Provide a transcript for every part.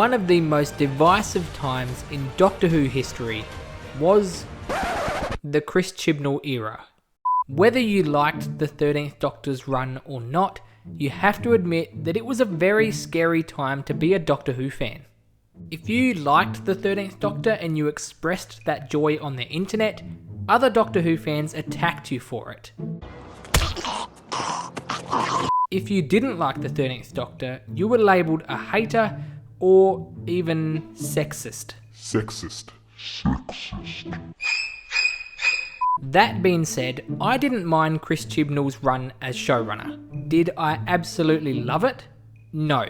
One of the most divisive times in Doctor Who history was the Chris Chibnall era. Whether you liked the 13th Doctor's run or not, you have to admit that it was a very scary time to be a Doctor Who fan. If you liked the 13th Doctor and you expressed that joy on the internet, other Doctor Who fans attacked you for it. If you didn't like the 13th Doctor, you were labelled a hater or even sexist. That being said, I didn't mind Chris Chibnall's run as showrunner. Did I absolutely love it? No,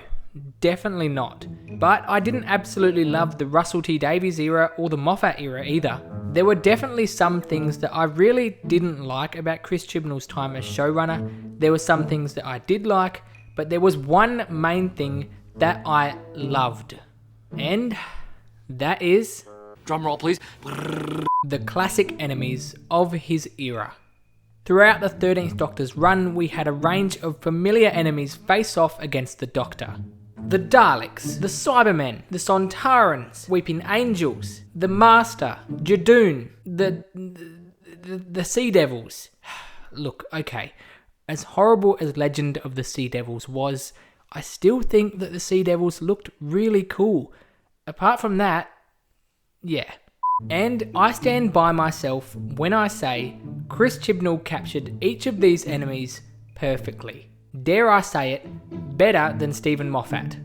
definitely not. But I didn't absolutely love the Russell T Davies era or the Moffat era either. There were definitely some things that I really didn't like about Chris Chibnall's time as showrunner. There were some things that I did like, but there was one main thing that I loved. And that is... Drumroll please. The classic enemies of his era. Throughout the 13th Doctor's run, we had a range of familiar enemies face off against the Doctor. The Daleks, the Cybermen, the Sontarans, Weeping Angels, the Master, Judoon, the Sea Devils. Look, okay, as horrible as Legend of the Sea Devils was, I still think that the Sea Devils looked really cool. Apart from that, yeah. And I stand by myself when I say Chris Chibnall captured each of these enemies perfectly. Dare I say it, better than Stephen Moffat.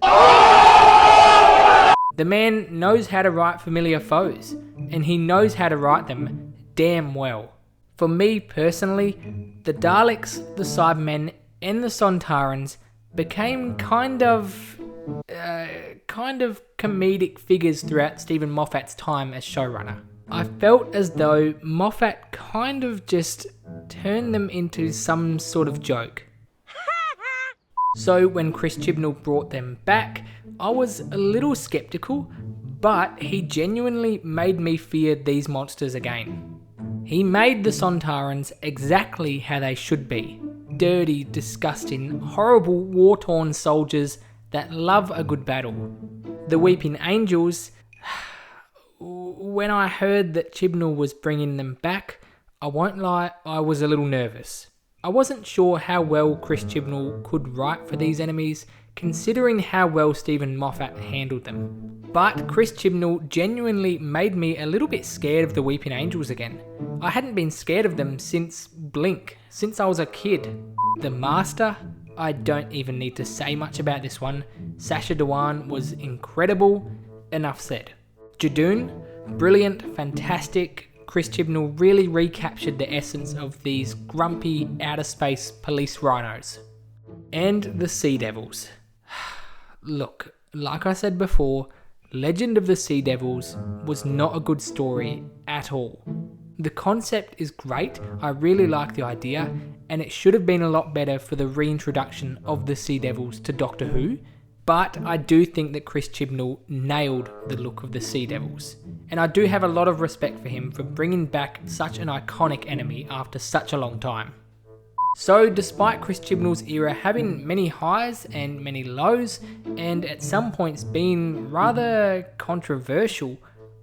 The man knows how to write familiar foes, and he knows how to write them damn well. For me personally, the Daleks, the Cybermen, and the Sontarans became kind of comedic figures throughout Stephen Moffat's time as showrunner. I felt as though Moffat kind of just turned them into some sort of joke. So when Chris Chibnall brought them back, I was a little skeptical, but he genuinely made me fear these monsters again. He made the Sontarans exactly how they should be. Dirty, disgusting, horrible, war-torn soldiers that love a good battle. The Weeping Angels, when I heard that Chibnall was bringing them back, I won't lie, I was a little nervous. I wasn't sure how well Chris Chibnall could write for these enemies, considering how well Stephen Moffat handled them. But Chris Chibnall genuinely made me a little bit scared of the Weeping Angels again. I hadn't been scared of them since Blink, since I was a kid. The Master, I don't even need to say much about this one. Sacha Dhawan was incredible, enough said. Judoon, brilliant, fantastic. Chris Chibnall really recaptured the essence of these grumpy outer space police rhinos. And the Sea Devils. Look, like I said before, Legend of the Sea Devils was not a good story at all. The concept is great, I really like the idea, and it should have been a lot better for the reintroduction of the Sea Devils to Doctor Who, but I do think that Chris Chibnall nailed the look of the Sea Devils, and I do have a lot of respect for him for bringing back such an iconic enemy after such a long time. So despite Chris Chibnall's era having many highs and many lows, and at some points being rather controversial,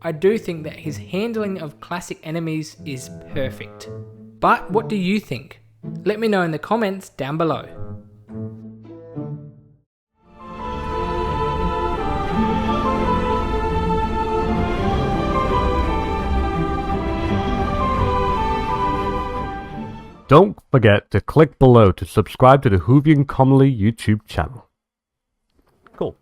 I do think that his handling of classic enemies is perfect. But what do you think? Let me know in the comments down below. Don't forget to click below to subscribe to the Whovian Commonly YouTube channel. Cool.